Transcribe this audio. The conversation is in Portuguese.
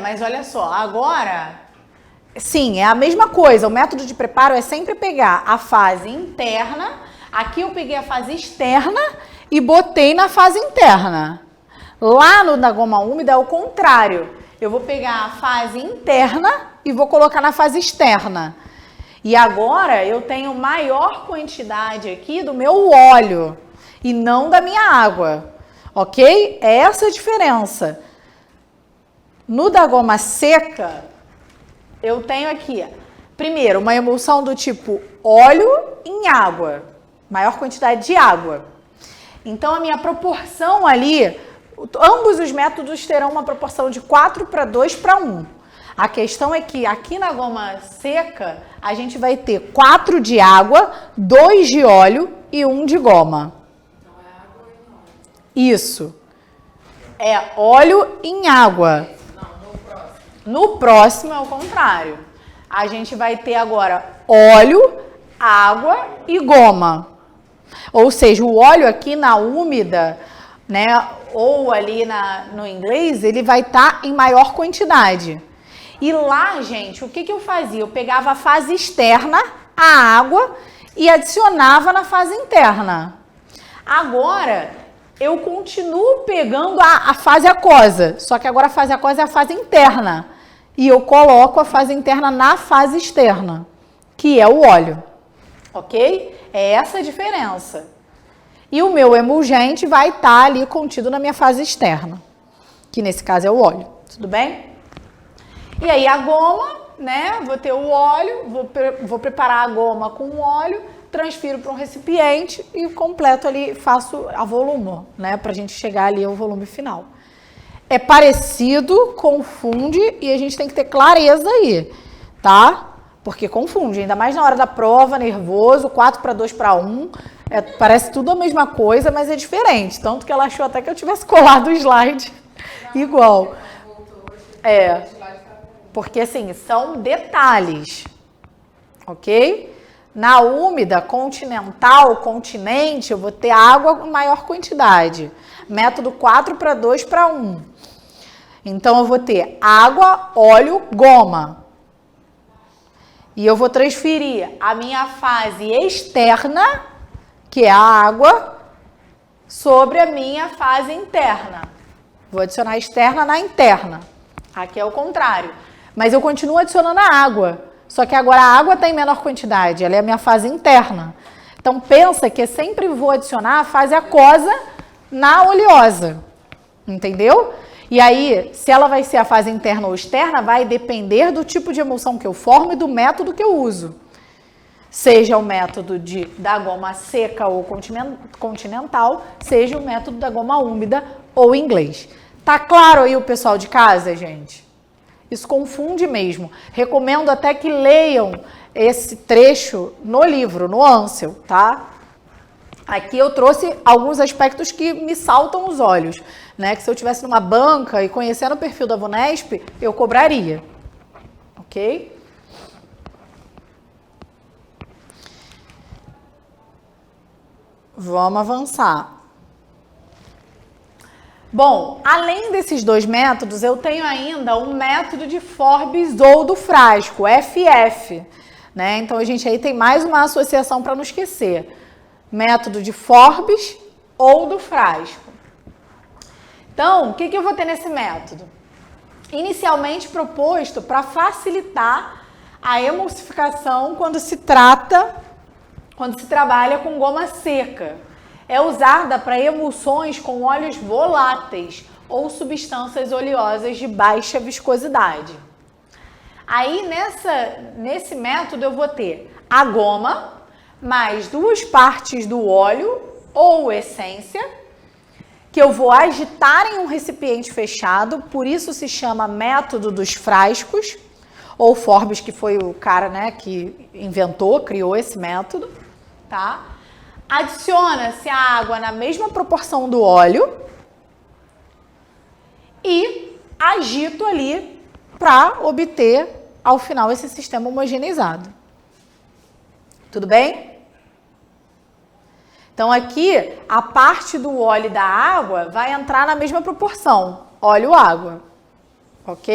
Mas olha só, agora... Sim, é a mesma coisa. O método de preparo é sempre pegar a fase interna. Aqui eu peguei a fase externa e botei na fase interna. Lá na goma úmida é o contrário. Eu vou pegar a fase interna e vou colocar na fase externa. E agora eu tenho maior quantidade aqui do meu óleo e não da minha água, ok? É essa a diferença. No da goma seca, eu tenho aqui, primeiro, uma emulsão do tipo óleo em água, maior quantidade de água. Então, a minha proporção ali, ambos os métodos terão uma proporção de 4:2:1. A questão é que aqui na goma seca, a gente vai ter 4 de água, 2 de óleo e 1 de goma. Então é água em óleo. Isso. É óleo em água. Não, no próximo. No próximo é o contrário. A gente vai ter agora óleo, água e goma. Ou seja, o óleo aqui na úmida, né, ou ali no inglês, ele vai estar em maior quantidade. E lá, gente, o que eu fazia? Eu pegava a fase externa, a água, e adicionava na fase interna. Agora, eu continuo pegando a fase aquosa, só que agora a fase aquosa é a fase interna. E eu coloco a fase interna na fase externa, que é o óleo. Ok? É essa a diferença. E o meu emulgente vai estar ali contido na minha fase externa, que nesse caso é o óleo. Tudo bem? E aí a goma, né? Vou ter o óleo, vou preparar a goma com o óleo, transfiro para um recipiente e completo ali, faço a volumo, né? Para a gente chegar ali ao volume final. É parecido, confunde e a gente tem que ter clareza aí, tá? Porque confunde, ainda mais na hora da prova, nervoso, 4:2:1, parece tudo a mesma coisa, mas é diferente. Tanto que ela achou até que eu tivesse colado o slide igual. Porque assim, são detalhes, ok? Na úmida, continental, continente, eu vou ter água em maior quantidade. Método 4:2:1. Então, eu vou ter água, óleo, goma. E eu vou transferir a minha fase externa, que é a água, sobre a minha fase interna. Vou adicionar a externa na interna. Aqui é o contrário. Mas eu continuo adicionando a água. Só que agora a água está em menor quantidade. Ela é a minha fase interna. Então, pensa que eu sempre vou adicionar a fase aquosa na oleosa. Entendeu? E aí, se ela vai ser a fase interna ou externa, vai depender do tipo de emulsão que eu formo e do método que eu uso. Seja o método da goma seca ou continental, seja o método da goma úmida ou inglês. Tá claro aí o pessoal de casa, gente? Isso confunde mesmo. Recomendo até que leiam esse trecho no livro, no Ansel, tá? Aqui eu trouxe alguns aspectos que me saltam os olhos, né? Que se eu estivesse numa banca e conhecendo o perfil da Vunesp, eu cobraria. Ok? Vamos avançar. Bom, além desses dois métodos, eu tenho ainda um método de Forbes ou do frasco, FF, né? Então, a gente aí tem mais uma associação para não esquecer. Método de Forbes ou do frasco. Então, o que eu vou ter nesse método? Inicialmente proposto para facilitar a emulsificação quando se trabalha com goma seca. É usada para emulsões com óleos voláteis ou substâncias oleosas de baixa viscosidade. Aí, nesse método, eu vou ter a goma, mais 2 partes do óleo ou essência, que eu vou agitar em um recipiente fechado, por isso se chama método dos frascos, ou Forbes, que foi o cara, né, que criou esse método, tá? Adiciona-se a água na mesma proporção do óleo e agito ali para obter, ao final, esse sistema homogeneizado. Tudo bem? Então, aqui, a parte do óleo e da água vai entrar na mesma proporção, óleo-água. ok?